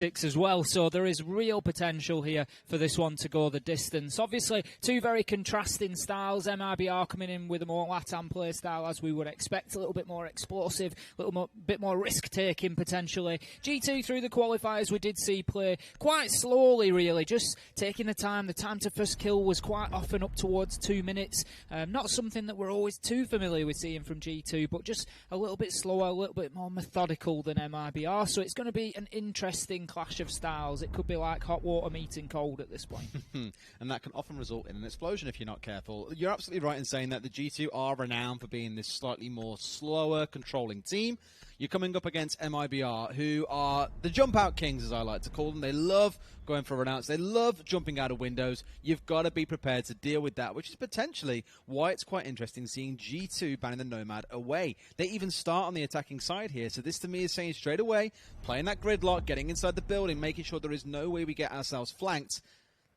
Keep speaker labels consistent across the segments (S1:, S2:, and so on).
S1: as well, so there is real potential here for this one to go the distance. Obviously, two very contrasting styles. MIBR coming in with a more LATAM play style, as we would expect, a little bit more explosive, a bit more risk-taking potentially. G2 through the qualifiers we did see play quite slowly, really, just taking the time. The time to first kill was quite often up towards 2 minutes. Not something that we're always too familiar with seeing from G2, but just a little bit slower, a little bit more methodical than MIBR, so it's going to be an interesting clash of styles. It could be like hot water meeting cold at this point.
S2: And that can often result in an explosion if you're not careful. You're absolutely right in saying that the G2 are renowned for being this slightly more slower controlling team. You're coming up against MIBR, who are the jump-out kings, as I like to call them. They love going for runouts. They love jumping out of windows. You've got to be prepared to deal with that, which is potentially why it's quite interesting seeing G2 banning the Nomad away. They even start on the attacking side here, so this to me is saying straight away, playing that gridlock, getting inside the building, making sure there is no way we get ourselves flanked.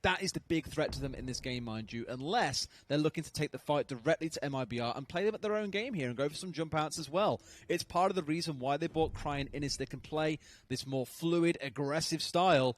S2: That is the big threat to them in this game, mind you, unless they're looking to take the fight directly to MIBR and play them at their own game here and go for some jump outs as well. It's part of the reason why they brought Crying in, is they can play this more fluid, aggressive style.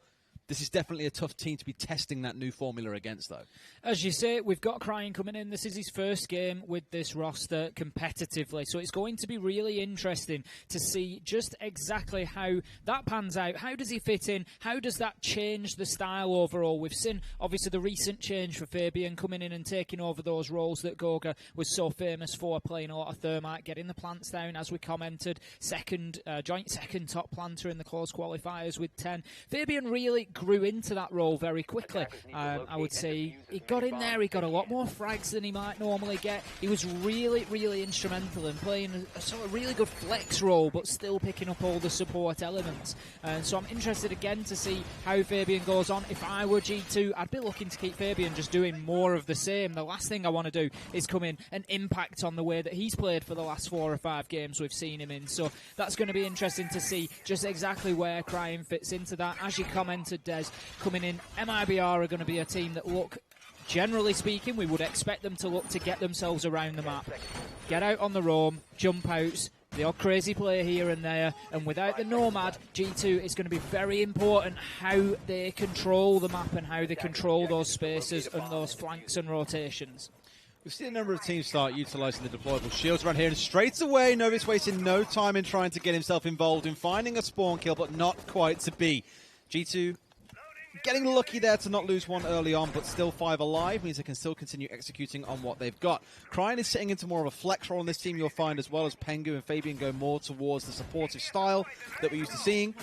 S2: This is definitely a tough team to be testing that new formula against, though. As
S1: you say, we've got Crying coming in. This is his first game with this roster competitively, so it's going to be really interesting to see just exactly how that pans out. How does he fit in? How does that change the style overall? We've seen, obviously, the recent change for Fabian coming in and taking over those roles that Goga was so famous for, playing a lot of Thermite, getting the plants down, as we commented, joint second top planter in the close qualifiers with 10. Fabian really grew into that role very quickly. I would say he got in there, he got a lot more frags than he might normally get. He was really, really instrumental in playing a sort of really good flex role, but still picking up all the support elements. So I'm interested again to see how Fabian goes on. If I were G2, I'd be looking to keep Fabian just doing more of the same. The last thing I want to do is come in and impact on the way that he's played for the last 4 or 5 games we've seen him in. So that's going to be interesting to see just exactly where Crying fits into that. As you commented, Des, coming in, MIBR are going to be a team that look, generally speaking, we would expect them to look to get themselves around the map, get out on the roam, jump outs, the odd crazy player here and there, and without the Nomad, G2 is going to be very important how they control the map and how they control those spaces and those flanks and rotations.
S2: We've seen a number of teams start utilising the deployable shields around here, and straight away, Novice wasting no time in trying to get himself involved in finding a spawn kill, but not quite to be. G2 getting lucky there to not lose one early on, but still 5 alive means they can still continue executing on what they've got. Crying is sitting into more of a flex role in this team, you'll find, as well as Pengu and Fabian go more towards the supportive style that we're used to seeing.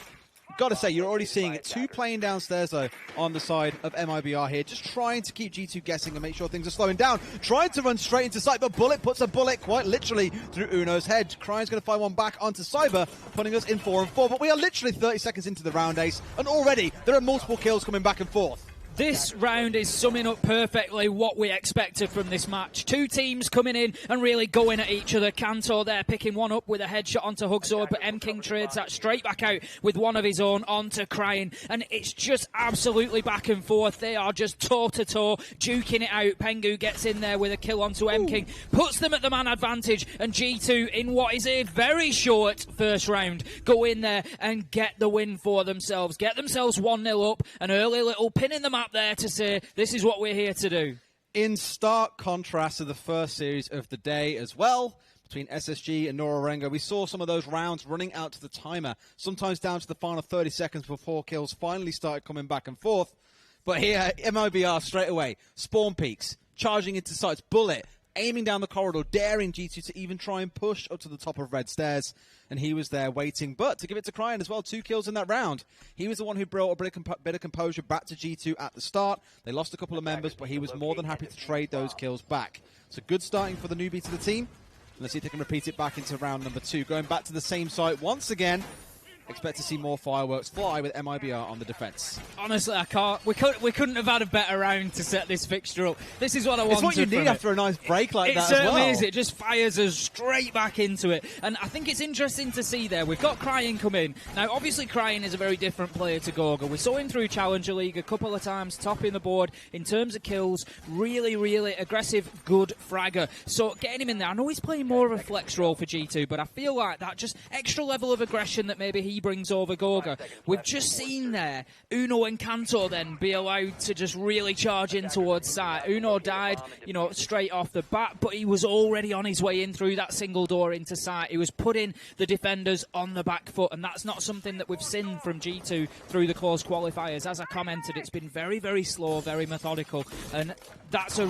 S2: Gotta say, you're already seeing it. 2 playing downstairs, though, on the side of MIBR here, just trying to keep G2 guessing and make sure things are slowing down. Trying to run straight into sight, but Bullet puts a bullet quite literally through Uno's head. Crying's going to find one back onto Cyber, putting us in 4-4. But we are literally 30 seconds into the round, Ace, and already there are multiple kills coming back and forth.
S1: This round is summing up perfectly what we expected from this match. 2 teams coming in and really going at each other. Kanto there picking one up with a headshot onto Hugsword, but M-King trades that straight back out with one of his own onto Crying. And it's just absolutely back and forth. They are just toe-to-toe, duking it out. Pengu gets in there with a kill onto M-King, puts them at the man advantage, and G2, in what is a very short first round, go in there and get the win for themselves. Get themselves 1-0 up, an early little pin in the map there to say this is what we're here to do.
S2: In stark contrast to the first series of the day as well, between SSG and Norarenga, we saw some of those rounds running out to the timer, sometimes down to the final 30 seconds before kills finally started coming back and forth. But here, MIBR straight away, spawn peaks, charging into sights, Bullet, aiming down the corridor, daring G2 to even try and push up to the top of red stairs. And he was there waiting. But to give it to Crying as well, 2 kills in that round. He was the one who brought a bit of composure back to G2 at the start. They lost a couple of members, but he was more than happy to trade those kills back. So good starting for the newbie to the team. Let's see if they can repeat it back into round number 2. Going back to the same site once again. Expect to see more fireworks fly with MIBR on the defence.
S1: Honestly, I can't. We couldn't have had a better round to set this fixture up. This is what I wanted.
S2: It's what you need after a nice break like that as well.
S1: It certainly is. It just fires us straight back into it. And I think it's interesting to see there. We've got Crying come in. Now, obviously, Crying is a very different player to Goga. We saw him through Challenger League a couple of times, topping the board in terms of kills. Really, really aggressive, good fragger. So getting him in there. I know he's playing more of a flex role for G2, but I feel like that just extra level of aggression that maybe he he brings over Gorga. We've just seen there Uno and Kanto then be allowed to just really charge in towards site. Uno died, you know, straight off the bat, but he was already on his way in through that single door into site. He was putting the defenders on the back foot, and that's not something that we've seen from G2 through the close qualifiers. As I commented, it's been very, very slow, very methodical, and that's a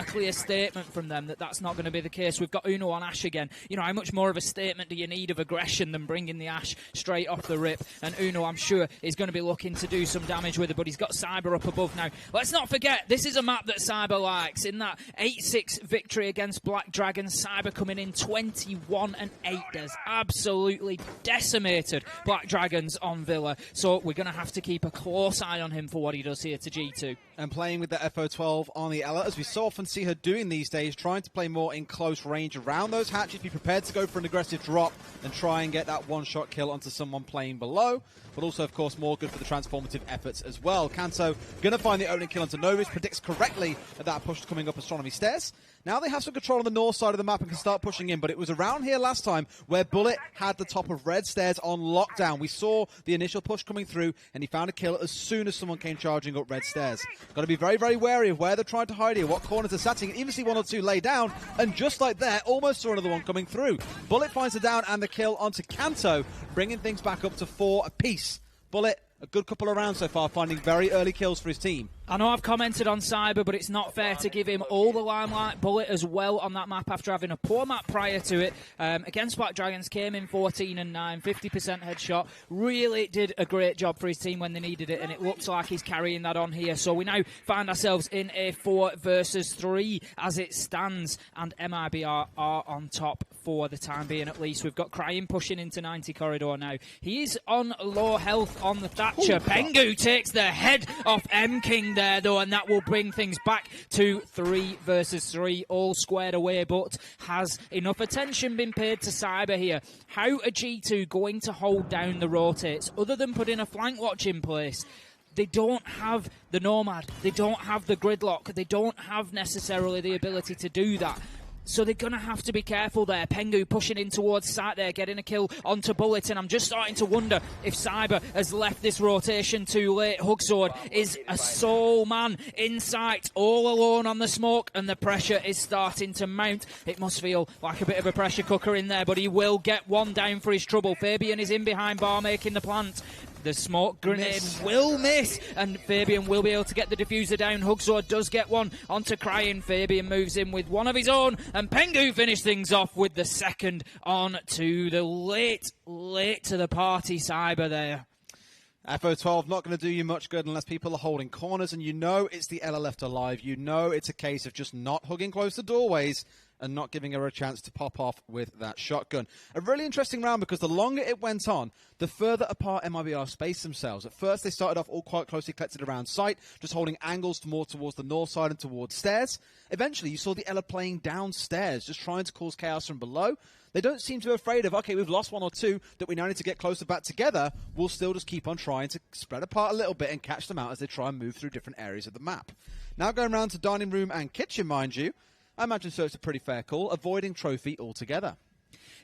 S1: clear statement from them that that's not going to be the case. We've got Uno on Ash again. You know, how much more of a statement do you need of aggression than bringing the Ash straight off the rip? And Uno, I'm sure, is going to be looking to do some damage with it, but he's got Cyber up above now. Let's not forget, this is a map that Cyber likes. In that 8-6 victory against Black Dragons, Cyber coming in 21-8. There's absolutely decimated Black Dragons on Villa. So we're going to have to keep a close eye on him for what he does here to G2.
S2: And playing with the FO12 on the Ella, as we so often see her doing these days, trying to play more in close range around those hatches, be prepared to go for an aggressive drop and try and get that one-shot kill onto someone playing below. But also, of course, more good for the transformative efforts as well. Kanto going to find the opening kill onto Novus, predicts correctly at that push coming up Astronomy Stairs. Now they have some control on the north side of the map and can start pushing in, but it was around here last time where Bullet had the top of Red Stairs on lockdown. We saw the initial push coming through, and he found a kill as soon as someone came charging up Red Stairs. Got to be very, very wary of where they're trying to hide here, what corners they're setting. Even see one or two lay down, and just like that, almost saw another one coming through. Bullet finds the down and the kill onto Kanto, bringing things back up to 4 apiece. Bullet, a good couple of rounds so far, finding very early kills for his team.
S1: I know I've commented on Cyber, but it's not fair to give him all the limelight. Bullet as well on that map after having a poor map prior to it. Against Black Dragons, came in 14-9, 50% headshot. Really did a great job for his team when they needed it, and it looks like he's carrying that on here. So we now find ourselves in a 4 versus 3 as it stands, and MIBR are on top for the time being at least. We've got Crying pushing into 90 corridor now. He is on low health on the Thatcher. Pengu takes the head off M-King there, though, and that will bring things back to 3 versus 3, all squared away, but has enough attention been paid to Cyber here? How are G2 going to hold down the rotates, other than putting a flank watch in place? They don't have the Nomad, they don't have the gridlock, they don't have necessarily the ability to do that. So they're going to have to be careful there. Pengu pushing in towards site there, getting a kill onto Bullet, and I'm just starting to wonder if Cyber has left this rotation too late. Hugsword is a sole man in sight, all alone on the smoke, and the pressure is starting to mount. It must feel like a bit of a pressure cooker in there, but he will get one down for his trouble. Fabian is in behind bar making the plant. The smoke grenade will miss, and Fabian will be able to get the diffuser down. Hugsword does get one onto Crying. Fabian moves in with one of his own, and Pengu finished things off with the second on to the late to the party Cyber there.
S2: FO12 not going to do you much good unless people are holding corners, and you know it's the Ella left alive. You know it's a case of just not hugging close to doorways and not giving her a chance to pop off with that shotgun. A really interesting round because the longer it went on, the further apart MIBR spaced themselves. At first, they started off all quite closely collected around site, just holding angles more towards the north side and towards stairs. Eventually, you saw the Ella playing downstairs, just trying to cause chaos from below. They don't seem too afraid of, okay, we've lost one or two that we now need to get closer back together. We'll still just keep on trying to spread apart a little bit and catch them out as they try and move through different areas of the map. Now going around to dining room and kitchen, mind you. I imagine so it's a pretty fair call, avoiding trophy altogether.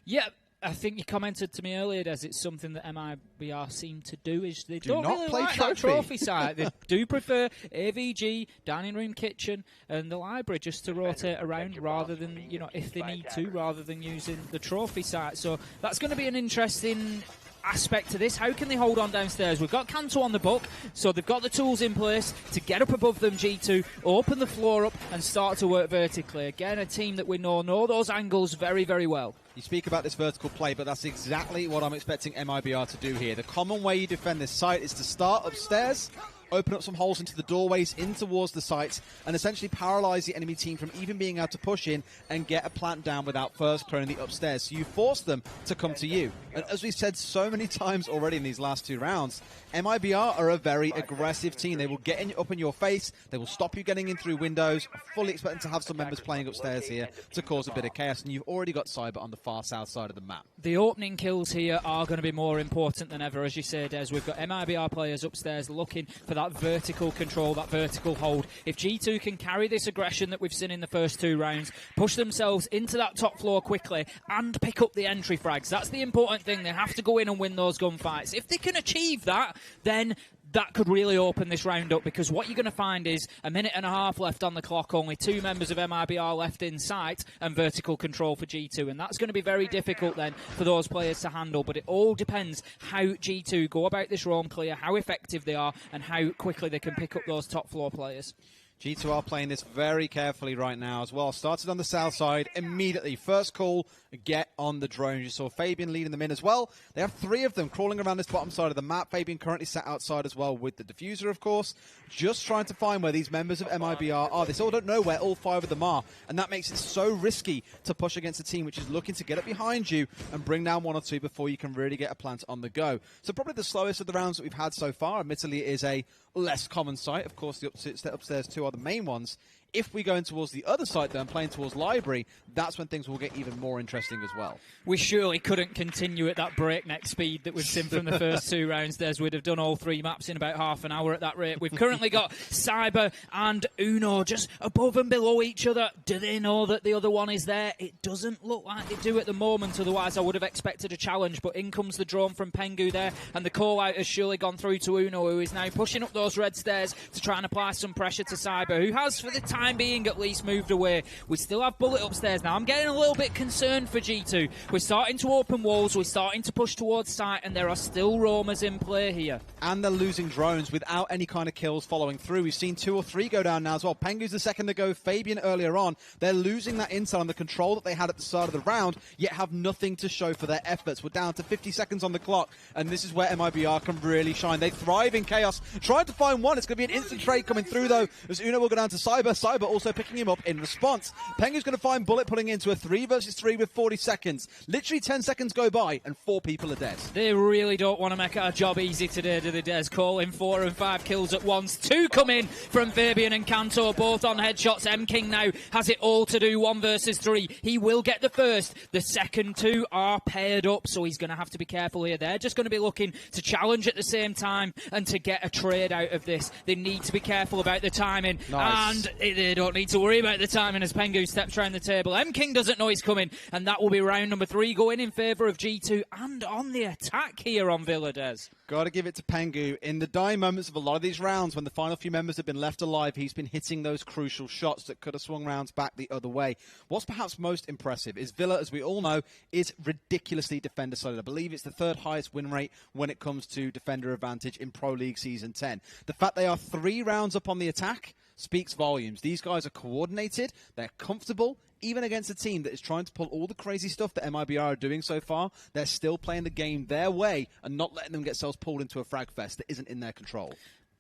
S1: Yeah, I think you commented to me earlier, Des, it's something that MIBR seem to do, is they don't
S2: not
S1: really
S2: play
S1: like
S2: trophy.
S1: that trophy site. They do prefer AVG, dining room, kitchen, and the library just to rotate around rather than, you know, if they need to, rather than using the trophy site. So that's going to be an interesting aspect to this. How can they hold on downstairs? We've got Kanto on the book, so they've got the tools in place to get up above them, G2, open the floor up and start to work vertically. Again, a team that we know those angles very, very well.
S2: You speak about this vertical play, but that's exactly what I'm expecting MIBR to do here. The common way you defend this site is to start upstairs, open up some holes into the doorways, in towards the sites, and essentially paralyze the enemy team from even being able to push in and get a plant down without first clearing the upstairs. So you force them to come to you. And as we've said so many times already in these last 2 rounds, MIBR are a very aggressive team. They will get up in your face. They will stop you getting in through windows. I fully expect them to have some members playing upstairs here to cause a bit of chaos. And you've already got Cyber on the far south side of the map.
S1: The opening kills here are going to be more important than ever, as you say, Des. We've got MIBR players upstairs looking for that vertical control, that vertical hold. If G2 can carry this aggression that we've seen in the first 2 rounds, push themselves into that top floor quickly and pick up the entry frags, that's the important thing. They have to go in and win those gunfights. If they can achieve that, then that could really open this round up, because what you're going to find is a minute and a half left on the clock, only 2 members of MIBR left in sight, and vertical control for G2, and that's going to be very difficult then for those players to handle. But it all depends how G2 go about this roam clear, how effective they are, and how quickly they can pick up those top floor players.
S2: G2 are playing this very carefully right now as well. Started on the south side immediately. First call, get on the drones. You saw Fabian leading them in as well. They have 3 of them crawling around this bottom side of the map. Fabian currently sat outside as well with the diffuser, of course. Just trying to find where these members of MIBR are. They still don't know where all 5 of them are. And that makes it so risky to push against a team which is looking to get up behind you and bring down 1 or 2 before you can really get a plant on the go. So probably the slowest of the rounds that we've had so far. Admittedly, it is a less common sight. Of course, the upstairs 2 are the main ones. If we go in towards the other side, then playing towards Library, that's when things will get even more interesting as well.
S1: We surely couldn't continue at that breakneck speed that we've seen from the first 2 rounds. Des, we'd have done all 3 maps in about half an hour at that rate. We've currently got Cyber and Uno just above and below each other. Do they know that the other one is there? It doesn't look like they do at the moment, otherwise I would have expected a challenge. But in comes the drone from Pengu there, and the call-out has surely gone through to Uno, who is now pushing up those red stairs to try and apply some pressure to Cyber, who has, for the time being at least, moved away. We still have Bullet upstairs now. I'm getting a little bit concerned for G2. We're starting to open walls, we're starting to push towards site, and there are still roamers in play here.
S2: And they're losing drones without any kind of kills following through. We've seen 2 or 3 go down now as well. Pengu's the second to go, Fabian earlier on. They're losing that intel and the control that they had at the start of the round, yet have nothing to show for their efforts. We're down to 50 seconds on the clock, and this is where MIBR can really shine. They thrive in chaos, trying to find one. It's going to be an instant trade coming through, though, as Uno will go down to Cyber. Cyber also picking him up in response. Pengu's going to find Bullet putting into a 3 versus 3 with 40 seconds. Literally 10 seconds go by, and 4 people are dead.
S1: They really don't want to make our job easy today, do they, Des? Calling 4 and 5 kills at once. 2 come in from Fabian and Kanto, both on headshots. M-King now has it all to do 1 versus 3. He will get the first. The second 2 are paired up, so he's going to have to be careful here. They're just going to be looking to challenge at the same time and to get a trade out of this. They need to be careful about the timing.
S2: Nice.
S1: And they don't need to worry about the timing as Pengu steps around the table. M-King doesn't know he's coming, and that will be round number 3 going in favour of G2 and on the attack here on Villa, Des.
S2: Got to give it to Pengu. In the dying moments of a lot of these rounds, when the final few members have been left alive, he's been hitting those crucial shots that could have swung rounds back the other way. What's perhaps most impressive is Villa, as we all know, is ridiculously defender-sided. I believe it's the 3rd highest win rate when it comes to defender advantage in Pro League Season 10. The fact they are 3 rounds up on the attack speaks volumes. These guys are coordinated, they're comfortable. Even against a team that is trying to pull all the crazy stuff that MIBR are doing so far, they're still playing the game their way and not letting them get themselves pulled into a frag fest that isn't in their control.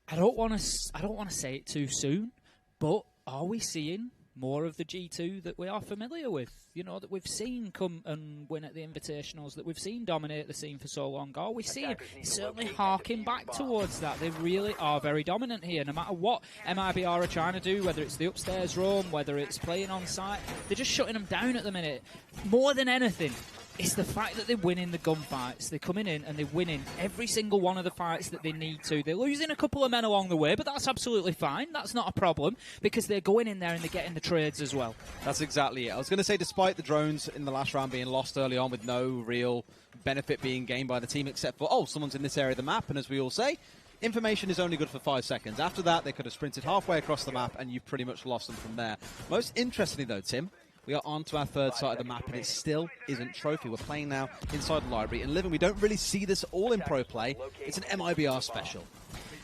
S1: I don't want to say it too soon, but are we seeing more of the G2 that we are familiar with? You know, that we've seen come and win at the Invitationals, that we've seen dominate the scene for so long. Are we seeing certainly harking back towards that? They really are very dominant here. No matter what MIBR are trying to do, whether it's the upstairs roam, whether it's playing on site, they're just shutting them down at the minute. More than anything, it's the fact that they're winning the gunfights. They're coming in and they're winning every single one of the fights that they need to. They're losing a couple of men along the way, but that's absolutely fine. That's not a problem, because they're going in there and they're getting the trades as well.
S2: That's exactly it. I was going to say, despite the drones in the last round being lost early on with no real benefit being gained by the team except for, oh, someone's in this area of the map, and as we all say, information is only good for 5 seconds. After that, they could have sprinted halfway across the map and you've pretty much lost them from there. Most interestingly, though, Tim, we are on to our 3rd side of the map, and it still isn't trophy. We're playing now inside the library. And Living, we don't really see this all in pro play. It's an MIBR special.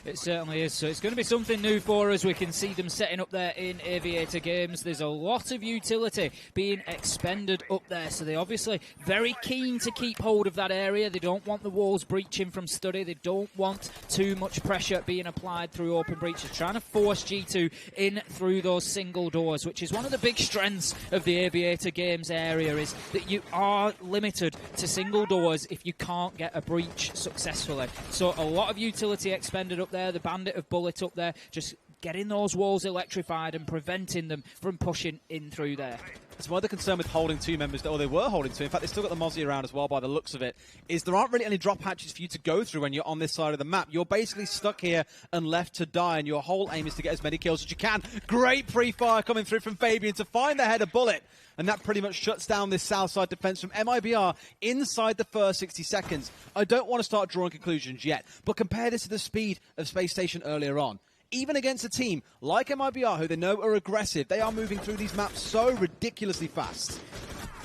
S1: It certainly is. So it's going to be something new for us. We can see them setting up there in Aviator Games. There's a lot of utility being expended up there. So they're obviously very keen to keep hold of that area. They don't want the walls breaching from study. They don't want too much pressure being applied through open breaches. Trying to force G2 in through those single doors, which is one of the big strengths of the Aviator Games area, is that you are limited to single doors if you can't get a breach successfully. So a lot of utility expended up there. The Bandit of Bullet up there, just getting those walls electrified and preventing them from pushing in through there.
S2: It's my other concern with holding two members, or they were holding two. In fact, they still got the Mozzie around as well by the looks of it, is there aren't really any drop hatches for you to go through when you're on this side of the map. You're basically stuck here and left to die, and your whole aim is to get as many kills as you can. Great pre-fire coming through from Fabian to find the header bullet, and that pretty much shuts down this south side defense from MIBR inside the first 60 seconds. I don't want to start drawing conclusions yet, but compare this to the speed of Space Station earlier on. Even against a team like MIBR, who they know are aggressive, they are moving through these maps so ridiculously fast.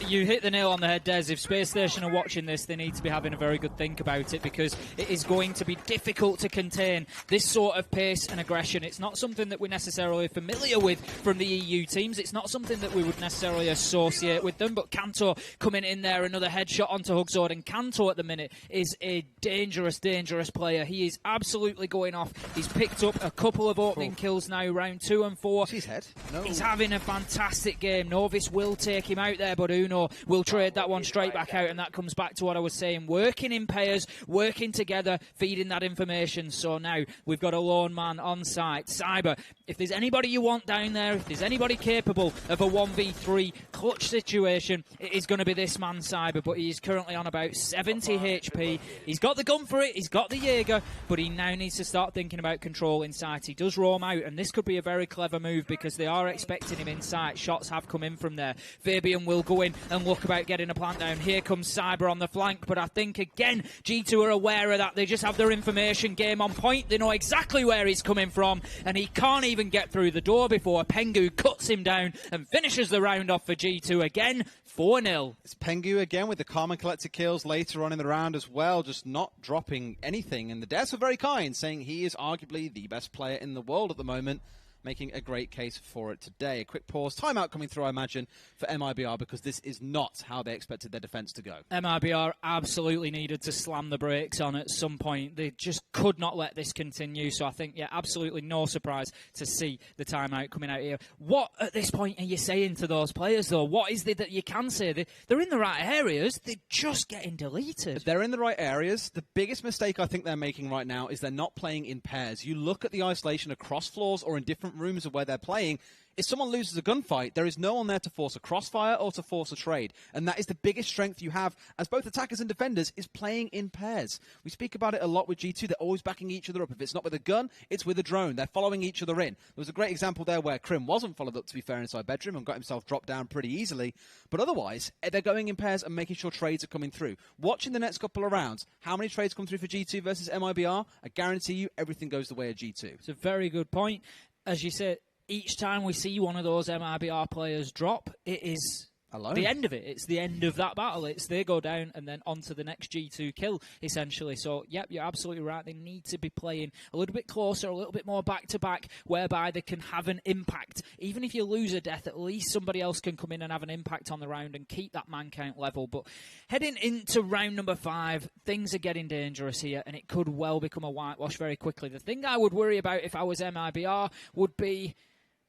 S1: You hit the nail on the head, Des. If Space Station are watching this, they need to be having a very good think about it, because it is going to be difficult to contain this sort of pace and aggression. It's not something that we're necessarily familiar with from the EU teams. It's not something that we would necessarily associate with them. But Kanto coming in there, another headshot onto Hugzord. And Kanto at the minute is a dangerous, dangerous player. He is absolutely going off. He's picked up a couple of opening kills now, round 2 and 4.
S2: His head. No.
S1: He's having a fantastic game. Novice will take him out there, but Uno will trade that one straight back out, and that comes back to what I was saying. Working in pairs, working together, feeding that information. So now we've got a lone man on site. Cyber, if there's anybody you want down there, if there's anybody capable of a 1v3 clutch situation, it is going to be this man, Cyber, but he is currently on about 70 HP. He's got the gun for it, he's got the Jaeger, but he now needs to start thinking about control inside. He does roam out, and this could be a very clever move because they are expecting him inside. Shots have come in from there. Fabian will go in and look about getting a plant down. Here comes Cyber on the flank, but I think again G2 are aware of that. They just have their information game on point. They know exactly where he's coming from, and he can't even get through the door before Pengu cuts him down and finishes the round off for G2 again. 4-0.
S2: It's Pengu again with the calm and collected kills later on in the round as well, just not dropping anything. And the devs were very kind, saying he is arguably the best player in the world at the moment, making a great case for it today. A quick pause, timeout coming through, I imagine, for MIBR, because this is not how they expected their defence to go.
S1: MIBR absolutely needed to slam the brakes on at some point. They just could not let this continue. So I think, yeah, absolutely no surprise to see the timeout coming out here. What, at this point, are you saying to those players, though? What is it that you can say? They're in the right areas. They're just getting deleted.
S2: They're in the right areas. The biggest mistake I think they're making right now is they're not playing in pairs. You look at the isolation across floors or in different rooms of where they're playing. If someone loses a gunfight, there is no one there to force a crossfire or to force a trade. And that is the biggest strength you have as both attackers and defenders, is playing in pairs. We speak about it a lot with G2. They're always backing each other up. If it's not with a gun, it's with a drone. They're following each other in. There was a great example there where Krim wasn't followed up, to be fair, inside bedroom and got himself dropped down pretty easily. But otherwise, they're going in pairs and making sure trades are coming through. Watching the next couple of rounds, how many trades come through for G2 versus MIBR? I guarantee you everything goes the way of G2.
S1: It's a very good point. As you said, each time we see one of those MIBR players drop, it is
S2: alone.
S1: The end of it. It's the end of that battle. It's they go down and then on to the next G2 kill, essentially. So, yep, you're absolutely right. They need to be playing a little bit closer, a little bit more back-to-back, whereby they can have an impact. Even if you lose a death, at least somebody else can come in and have an impact on the round and keep that man count level. But heading into round number 5, things are getting dangerous here, and it could well become a whitewash very quickly. The thing I would worry about if I was MIBR would be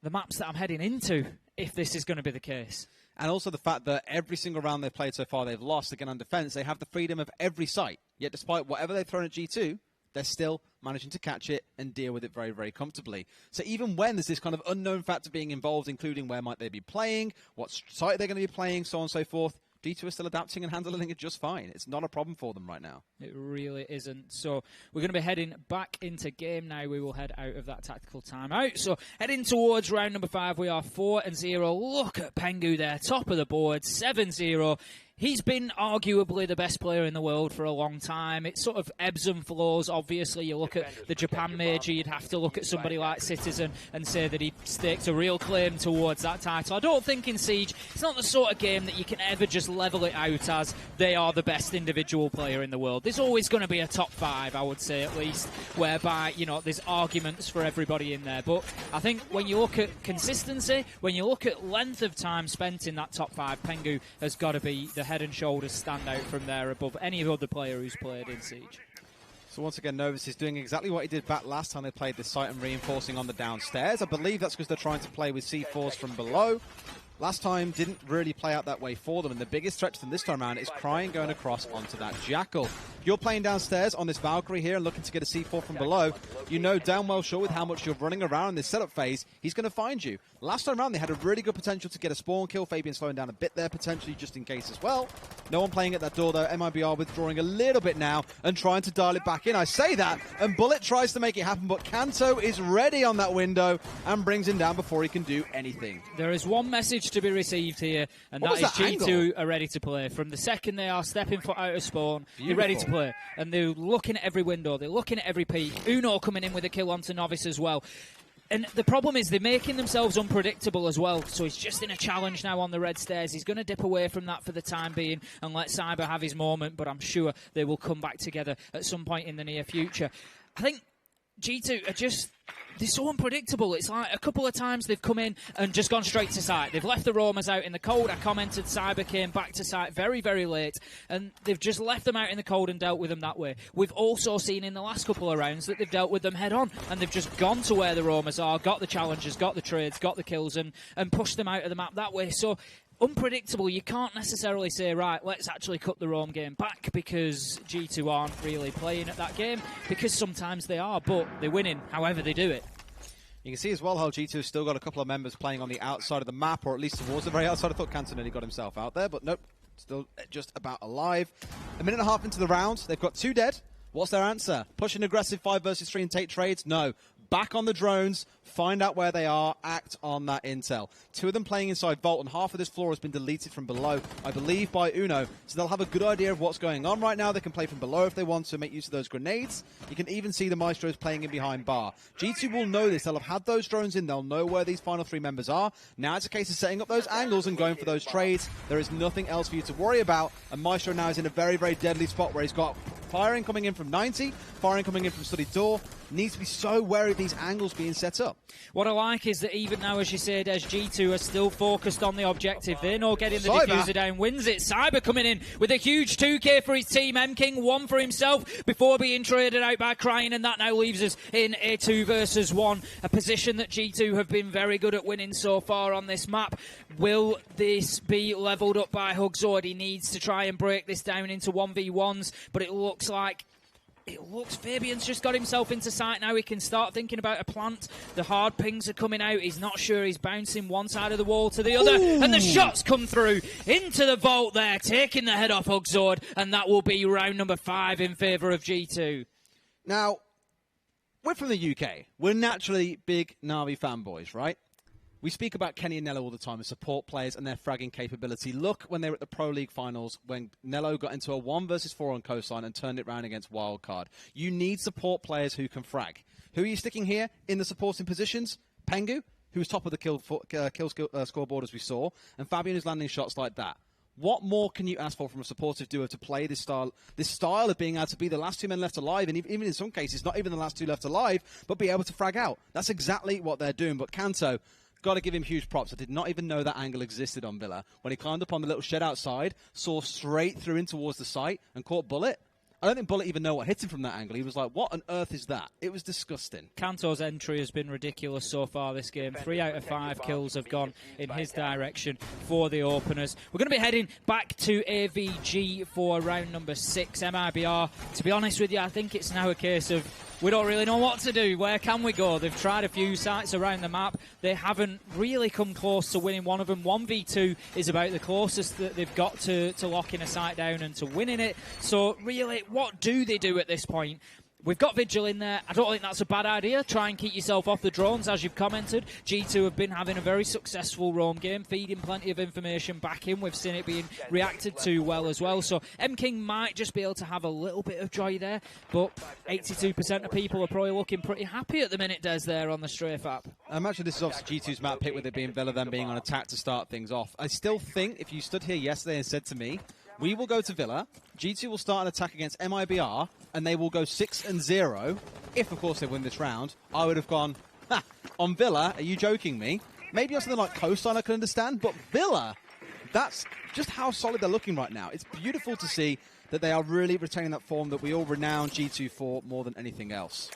S1: the maps that I'm heading into, if this is going to be the case.
S2: And also the fact that every single round they've played so far, they've lost. Again, on defence, they have the freedom of every site. Yet despite whatever they've thrown at G2, they're still managing to catch it and deal with it very, very comfortably. So even when there's this kind of unknown factor being involved, including where might they be playing, what site they're going to be playing, so on and so forth, G2 are still adapting and handling it just fine. It's not a problem for them right now.
S1: It really isn't. So we're going to be heading back into game now. We will head out of that tactical timeout. So heading towards round number 5, we are 4-0. Look at Pengu there, top of the board, 7-0. He's been arguably the best player in the world for a long time. It sort of ebbs and flows. Obviously, you look at the Japan Major, you'd have to look at somebody like Citizen and say that he stakes a real claim towards that title. I don't think in Siege, it's not the sort of game that you can ever just level it out as they are the best individual player in the world. There's always going to be a top 5, I would say, at least, whereby, you know, there's arguments for everybody in there. But I think when you look at consistency, when you look at length of time spent in that top 5, Pengu has got to be the head and shoulders stand out from there above any other player who's played in Siege.
S2: So once again, Novus is doing exactly what he did back last time they played this site and reinforcing on the downstairs. I believe that's because they're trying to play with C4s from below. Last time didn't really play out that way for them, and the biggest threat to them this time around is Crying going across onto that Jackal. If you're playing downstairs on this Valkyrie here and looking to get a C4 from below, you know damn well sure with how much you're running around in this setup phase, he's going to find you. Last time around, they had a really good potential to get a spawn kill. Fabian slowing down a bit there, potentially just in case as well. No one playing at that door, though. MIBR withdrawing a little bit now and trying to dial it back in. I say that, and Bullet tries to make it happen, but Kanto is ready on that window and brings him down before he can do anything.
S1: There is one message to be received here, and that is G2 are ready to play. From the second they are stepping foot out of spawn, they're ready to play. And they're looking at every window, they're looking at every peak. Uno coming in with a kill onto Novice as well. And the problem is they're making themselves unpredictable as well. So he's just in a challenge now on the red stairs. He's going to dip away from that for the time being and let Cyber have his moment. But I'm sure they will come back together at some point in the near future. I think G2 are just... they're so unpredictable. It's like a couple of times they've come in and just gone straight to site. They've left the roamers out in the cold. I commented Cyber came back to site very, very late. And they've just left them out in the cold and dealt with them that way. We've also seen in the last couple of rounds that they've dealt with them head on. And they've just gone to where the roamers are, got the challenges, got the trades, got the kills, and pushed them out of the map that way. So... unpredictable. You can't necessarily say, right, let's actually cut the roam game back because G2 aren't really playing at that game, because sometimes they are, but they're winning however they do it.
S2: You can see as well how G2 has still got a couple of members playing on the outside of the map, or at least towards the very outside. I thought Kanto nearly got himself out there, but nope, still just about alive. A minute and a half into the round, they've got 2 dead. What's their answer? Push an aggressive 5 versus 3 and take trades? No. Back on the drones, find out where they are, act on that intel. 2 of them playing inside Vault, and half of this floor has been deleted from below, I believe, by Uno. So they'll have a good idea of what's going on right now. They can play from below if they want to make use of those grenades. You can even see the Maestros playing in behind bar. G2 will know this. They'll have had those drones in. They'll know where these final 3 members are. Now it's a case of setting up those angles and going for those trades. There is nothing else for you to worry about. And Maestro now is in a very, very deadly spot where he's got firing coming in from 90, firing coming in from studded door. Needs to be so wary of these angles being set up.
S1: What I like is that even now, as you said, as G2 are still focused on the objective, they know getting the diffuser down wins it. Cyber coming in with a huge 2k for his team. M-King 1 for himself before being traded out by Crying, and that now leaves us in a 2 versus 1, a position that G2 have been very good at winning so far on this map. Will this be levelled up by Hugzord? He needs to try and break this down into 1v1s, but it looks like Fabian's just got himself into sight now. He can start thinking about a plant. The hard pings are coming out. He's not sure. He's bouncing one side of the wall to the other. Ooh. And the shots come through into the vault there, taking the head off Hugzord. And that will be round number 5 in favour of G2.
S2: Now, we're from the UK. We're naturally big Na'Vi fanboys, right? We speak about Kenny and Nello all the time as support players and their fragging capability. Look when they were at the Pro League finals when Nello got into a 1 versus 4 on coastline and turned it round against Wildcard. You need support players who can frag. Who are you sticking here in the supporting positions? Pengu, who's top of the kill scoreboard as we saw, and Fabian is landing shots like that. What more can you ask for from a supportive duo to play this style of being able to be the last 2 men left alive, and even in some cases not even the last 2 left alive, but be able to frag out? That's exactly what they're doing. But Kanto, got to give him huge props. I did not even know that angle existed on Villa. When he climbed up on the little shed outside, saw straight through in towards the site and caught Bullet. I don't think Bullet even know what hit him from that angle. He was like, what on earth is that? It was disgusting.
S1: Kanto's entry has been ridiculous so far this game. 3 out of 5 kills have gone in his direction for the openers. We're going to be heading back to AVG for round number 6, MIBR. To be honest with you, I think it's now a case of we don't really know what to do. Where can we go? They've tried a few sites around the map. They haven't really come close to winning one of them. 1v2 is about the closest that they've got to locking a site down and to winning it. So really, what do they do at this point? We've got Vigil in there. I don't think that's a bad idea. Try and keep yourself off the drones, as you've commented. G2 have been having a very successful roam game, feeding plenty of information back in. We've seen it being reacted to well as well. So M-King might just be able to have a little bit of joy there, but 82% of people are probably looking pretty happy at the minute, Des, there on the Strafe app.
S2: Actually, this is obviously G2's map pick, with it being Villa, them being on attack to start things off. I still think if you stood here yesterday and said to me, we will go to Villa, G2 will start an attack against MIBR, and they will go 6-0. If, of course, they win this round, I would have gone, ha, on Villa, are you joking me? Maybe on something like Coastline I can understand, but Villa, that's just how solid they're looking right now. It's beautiful to see that they are really retaining that form that we all renown G2 for more than anything else.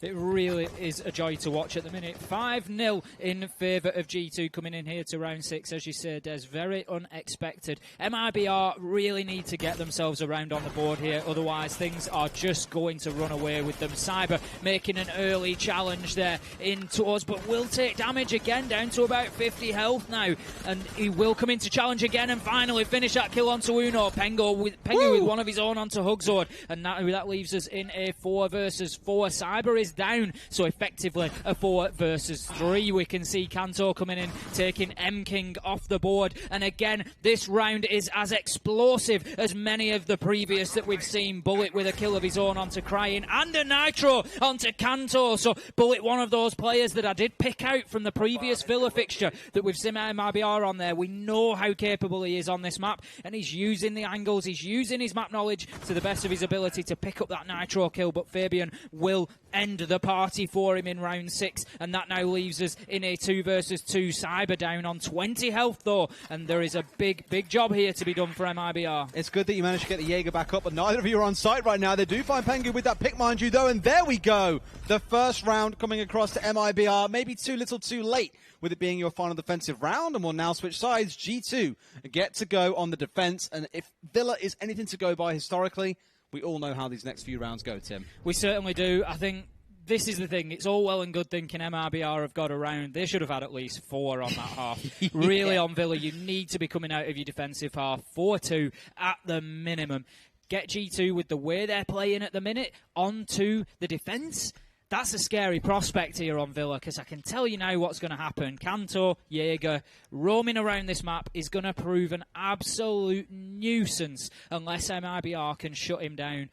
S1: It really is a joy to watch at the minute. 5-0 in favour of G2 coming in here to round 6, as you said, Des. Very unexpected. MIBR really need to get themselves around on the board here, otherwise things are just going to run away with them. Cyber making an early challenge there in towards, but will take damage again, down to about 50 health now, and he will come in to challenge again and finally finish that kill onto Uno. Pengu with one of his own onto Hugsword, and now that leaves us in a 4 versus 4. Cyber is down, so effectively a 4 versus 3. We can see Kanto coming in, taking M-King off the board, and again, this round is as explosive as many of the previous that we've seen. Bullet with a kill of his own onto Crying, and a Nitro onto Kanto. So Bullet, one of those players that I did pick out from the previous Villa fixture that we've seen MIBR on there. We know how capable he is on this map, and he's using the angles, he's using his map knowledge to the best of his ability to pick up that Nitro kill, but Fabian will end the party for him in round 6, and that now leaves us in a 2 versus 2. Cyber down on 20 health though, and there is a big job here to be done for MIBR.
S2: It's good that you managed to get the Jaeger back up, but neither of you are on site right now. They do find Pengu with that pick, mind you, though, and there we go. The first round coming across to MIBR, maybe too little too late with it being your final defensive round, and we'll now switch sides. G2 get to go on the defense, and if Villa is anything to go by historically, we all know how these next few rounds go, Tim.
S1: We certainly do. I think this is the thing. It's all well and good thinking MIBR have got around. They should have had at least 4 on that half.
S2: Yeah.
S1: Really, on Villa, you need to be coming out of your defensive half. 4-2 at the minimum. Get G2 with the way they're playing at the minute onto the defence. That's a scary prospect here on Villa, because I can tell you now what's going to happen. Kanto, Jaeger, roaming around this map is going to prove an absolute nuisance unless MIBR can shut him down.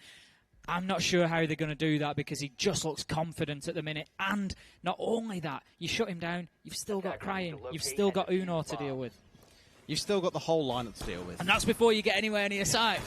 S1: I'm not sure how they're going to do that, because he just looks confident at the minute. And not only that, you shut him down, you've still got Crying, you've still got Uno to deal with.
S2: You've still got the whole lineup to deal with.
S1: And that's before you get anywhere near sight.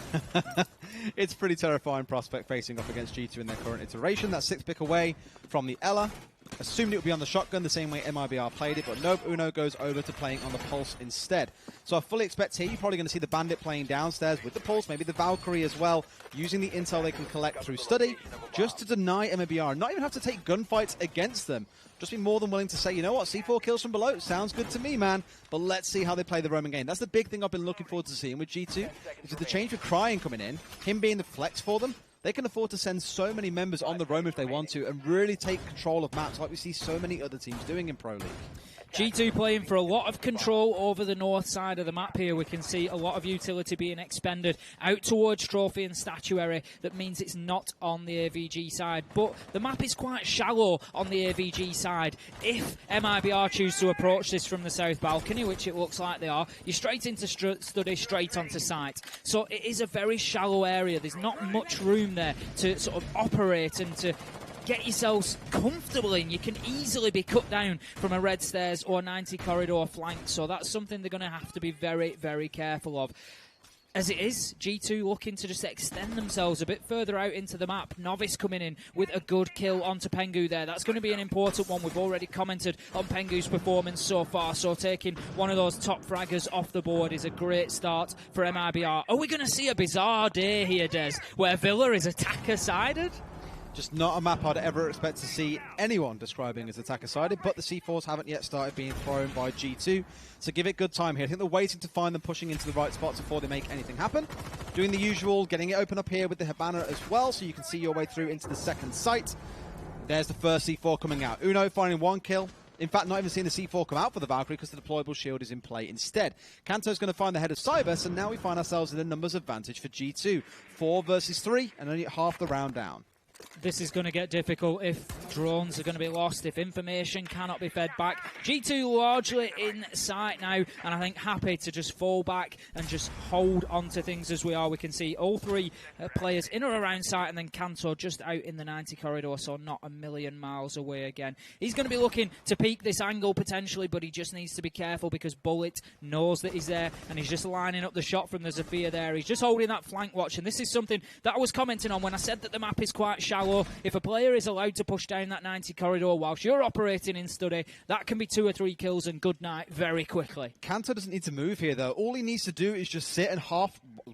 S2: It's a pretty terrifying prospect facing off against G2 in their current iteration. That's 6 pick away from the Ela. Assumed it would be on the shotgun the same way MIBR played it, but nope, Uno goes over to playing on the Pulse instead. So I fully expect here you're probably going to see the Bandit playing downstairs with the Pulse, maybe the Valkyrie as well, using the intel they can collect through study, just to deny MIBR, not even have to take gunfights against them. Just be more than willing to say, you know what, C4 kills from below, sounds good to me, man, but let's see how they play the Roman game. That's the big thing I've been looking forward to seeing with G2, is with the change for Crying coming in, him being the flex for them, they can afford to send so many members on the roam if they want to and really take control of maps like we see so many other teams doing in Pro League.
S1: G2 playing for a lot of control over the north side of the map here. We can see a lot of utility being expended out towards trophy and statuary. That means it's not on the AVG side, but the map is quite shallow on the AVG side. If MIBR choose to approach this from the south balcony, which it looks like they are, you're straight into study, straight onto site. So it is a very shallow area. There's not much room there to sort of operate and to get yourselves comfortable in. You can easily be cut down from a red stairs or 90 corridor flank, so that's something they're going to have to be very, very careful of. As it is, G2 looking to just extend themselves a bit further out into the map. Novice coming in with a good kill onto Pengu there. That's going to be an important one. We've already commented on Pengu's performance so far, so taking one of those top fraggers off the board is a great start for MIBR. Are we going to see a bizarre day here, Des, where Villa is attacker-sided?
S2: Just not a map I'd ever expect to see anyone describing as attacker-sided, but the C4s haven't yet started being thrown by G2, so give it good time here. I think they're waiting to find them pushing into the right spots before they make anything happen. Doing the usual, getting it open up here with the Habana as well, so you can see your way through into the second site. There's the first C4 coming out. Uno finding 1 kill. In fact, not even seeing the C4 come out for the Valkyrie because the deployable shield is in play instead. Kanto's going to find the head of Cyber, so now we find ourselves in a numbers advantage for G2. 4 versus 3, and only half the round down.
S1: This is going to get difficult if drones are going to be lost, if information cannot be fed back. G2 largely in sight now, and I think happy to just fall back and just hold on to things as we are. We can see all 3 players in or around sight, and then Kanto just out in the 90 corridor, so not a million miles away again. He's going to be looking to peek this angle potentially, but he just needs to be careful because Bullet knows that he's there, and he's just lining up the shot from the Zafir there. He's just holding that flank watch, and this is something that I was commenting on when I said that the map is quite shallow. If a player is allowed to push down that 90 corridor whilst you're operating in study, that can be 2 or 3 kills and good night very quickly.
S2: Kanto doesn't need to move here though. All he needs to do is just sit and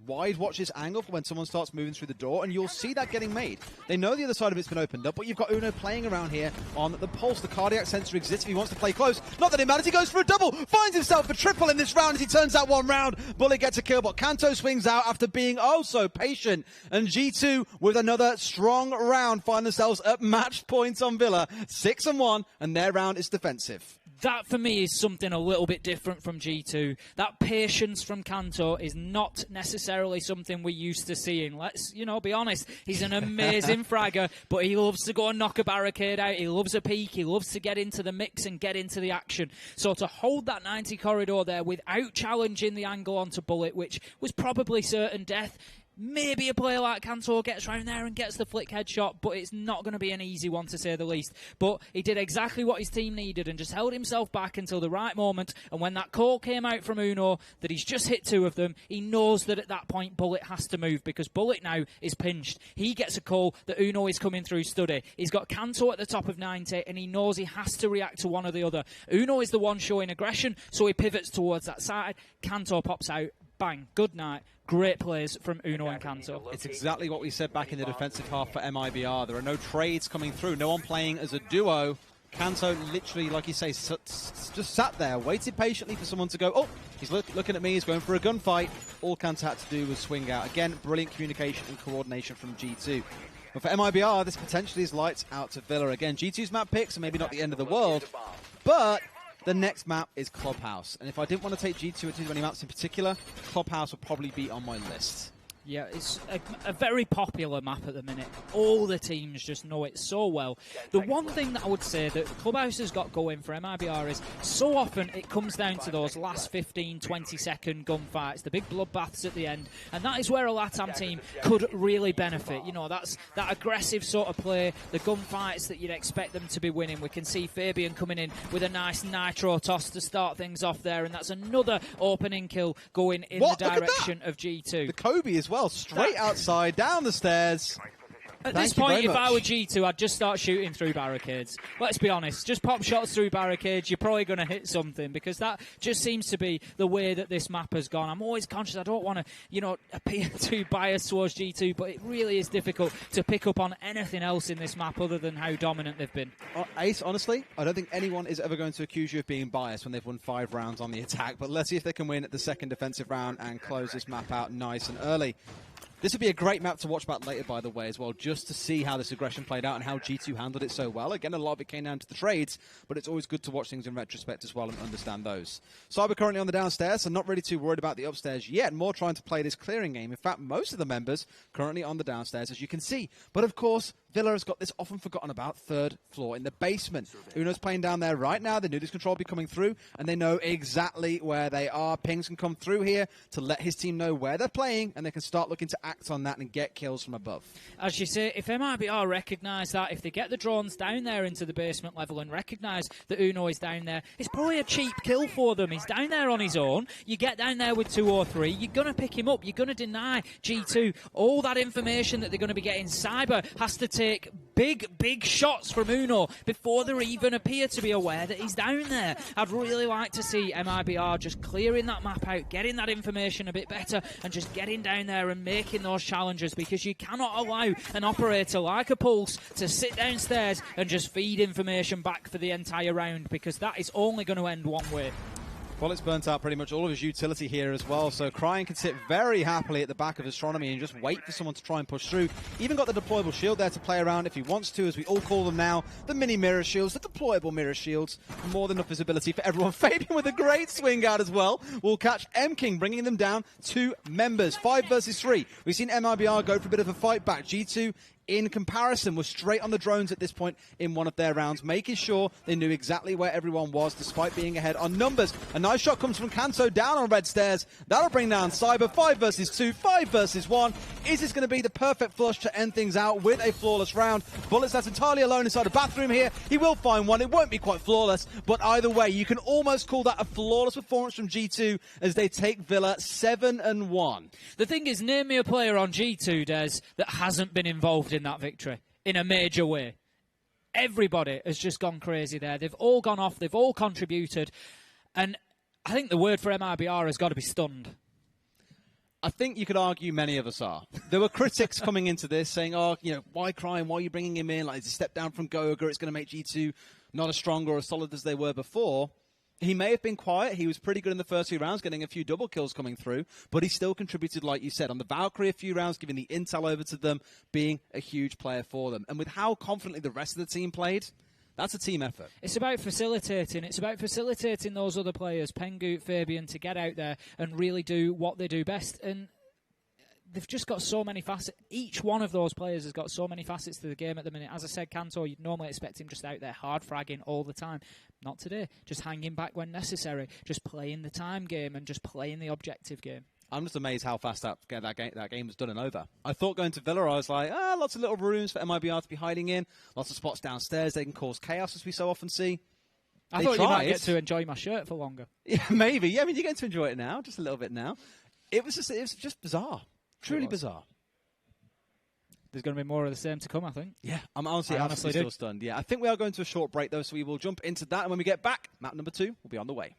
S2: wide watch this angle for when someone starts moving through the door, and you'll see that getting made. They know the other side of it's been opened up, but you've got Uno playing around here on the pulse. The cardiac sensor exists if he wants to play close. Not that it matters, he goes for a double, finds himself a triple in this round as he turns that one round. Bullet gets a kill, but Kanto swings out after being oh so patient. And G2 with another strong round find themselves at match points on Villa, 6-1, and their round is defensive.
S1: That, for me, is something a little bit different from G2. That patience from Kanto is not necessarily something we're used to seeing. Let's, be honest. He's an amazing fragger, but he loves to go and knock a barricade out. He loves a peek. He loves to get into the mix and get into the action. So to hold that 90 corridor there without challenging the angle onto Bullet, which was probably certain death, maybe a player like Kanto gets round there and gets the flick headshot, but it's not going to be an easy one to say the least. But he did exactly what his team needed and just held himself back until the right moment. And when that call came out from Uno that he's just hit 2 of them, he knows that at that point Bullet has to move because Bullet now is pinched. He gets a call that Uno is coming through study. He's got Kanto at the top of 90 and he knows he has to react to one or the other. Uno is the one showing aggression, so he pivots towards that side. Kanto pops out. Bang. Good night. Great plays from Uno and Kanto.
S2: It's exactly what we said back in the defensive half for MIBR. There are no trades coming through. No one playing as a duo. Kanto literally, like you say, just sat there, waited patiently for someone to go, oh, he's looking at me, he's going for a gunfight. All Kanto had to do was swing out. Again, brilliant communication and coordination from G2. But for MIBR, this potentially is lights out to Villa. Again, G2's map picks are maybe not the end of the world, but the next map is Clubhouse. And if I didn't want to take G2 or 220 maps in particular, Clubhouse would probably be on my list.
S1: Yeah, it's a very popular map at the minute. All the teams just know it so well. The one thing that I would say that Clubhouse has got going for MIBR is so often it comes down to those last 15, 20-second gunfights, the big bloodbaths at the end, and that is where a LATAM team could really benefit. That's that aggressive sort of play, the gunfights that you'd expect them to be winning. We can see Fabian coming in with a nice nitro toss to start things off there, and that's another opening kill going in the direction of G2.
S2: The Kobe as well, straight outside, down the stairs.
S1: At this point, if I were G2, I'd just start shooting through barricades. Let's be honest. Just pop shots through barricades. You're probably going to hit something because that just seems to be the way that this map has gone. I'm always conscious. I don't want to, appear too biased towards G2, but it really is difficult to pick up on anything else in this map other than how dominant they've been.
S2: Ace, honestly, I don't think anyone is ever going to accuse you of being biased when they've won 5 rounds on the attack. But let's see if they can win at the second defensive round and close this map out nice and early. This would be a great map to watch back later, by the way, as well, just to see how this aggression played out and how G2 handled it so well. Again, a lot of it came down to the trades, but it's always good to watch things in retrospect as well and understand those. Cyber currently on the downstairs, so not really too worried about the upstairs yet, more trying to play this clearing game. In fact, most of the members currently on the downstairs, as you can see. But of course, Villa has got this often forgotten about third floor in the basement. Uno's playing down there right now. They knew this control would be coming through, and they know exactly where they are. Pings can come through here to let his team know where they're playing, and they can start looking to act on that and get kills from above.
S1: As you say, if MIBR recognise that, if they get the drones down there into the basement level and recognise that Uno is down there, it's probably a cheap kill for them. He's down there on his own. You get down there with 2 or 3, you're going to pick him up. You're going to deny G2 all that information that they're going to be getting. Cyber has to take big shots from Uno before they even appear to be aware that he's down there. I'd really like to see MIBR just clearing that map out, getting that information a bit better, and just getting down there and making those challenges, because you cannot allow an operator like a Pulse to sit downstairs and just feed information back for the entire round, because that is only going to end one way.
S2: Well, it's burnt out pretty much all of his utility here as well, so Crying can sit very happily at the back of Astronomy and just wait for someone to try and push through. Even got the deployable shield there to play around if he wants to, as we all call them now, the mini mirror shields, the deployable mirror shields. More than enough visibility for everyone. Fabian with a great swing out as well. We'll catch M-King, bringing them down 2 members. 5 versus 3. We've seen MIBR go for a bit of a fight back. G2, in comparison, was straight on the drones at this point in one of their rounds, making sure they knew exactly where everyone was, despite being ahead on numbers. A nice shot comes from Kanto down on red stairs. That'll bring down Cyber. 5 versus 2, 5 versus 1. Is this going to be the perfect flush to end things out with a flawless round? Bullets that's entirely alone inside a bathroom here. He will find one. It won't be quite flawless, but either way, you can almost call that a flawless performance from G2 as they take Villa 7-1.
S1: The thing is, name me a player on G2, Des, that hasn't been involved in that victory in a major way. Everybody has just gone crazy there. They've all gone off. They've all contributed. And I think the word for MIBR has got to be stunned.
S2: I think you could argue many of us are. There were critics coming into this saying, oh, why Crime? Why are you bringing him in? Like, it's a step down from Goga. It's going to make G2 not as strong or as solid as they were before. He may have been quiet. He was pretty good in the first few rounds, getting a few double kills coming through, but he still contributed, like you said, on the Valkyrie a few rounds, giving the intel over to them, being a huge player for them. And with how confidently the rest of the team played, that's a team effort.
S1: It's about facilitating. It's about facilitating those other players, Pengu, Fabian, to get out there and really do what they do best. And they've just got so many facets. Each one of those players has got so many facets to the game at the minute. As I said, Kanto, you'd normally expect him just out there hard fragging all the time. Not today. Just hanging back when necessary. Just playing the time game and just playing the objective game. I'm
S2: just amazed how fast that game was done and over. I thought going to Villa, I was like, lots of little rooms for MIBR to be hiding in. Lots of spots downstairs. They can cause chaos, as we so often see.
S1: I thought you might get to enjoy my shirt for longer.
S2: Yeah, maybe. Yeah, I mean, you're going to enjoy it now, just a little bit now. It was just bizarre. Truly bizarre.
S1: There's going to be more of the same to come, I think.
S2: Yeah, I'm honestly still stunned. Yeah, I think we are going to a short break, though, so we will jump into that. And when we get back, map number 2 will be on the way.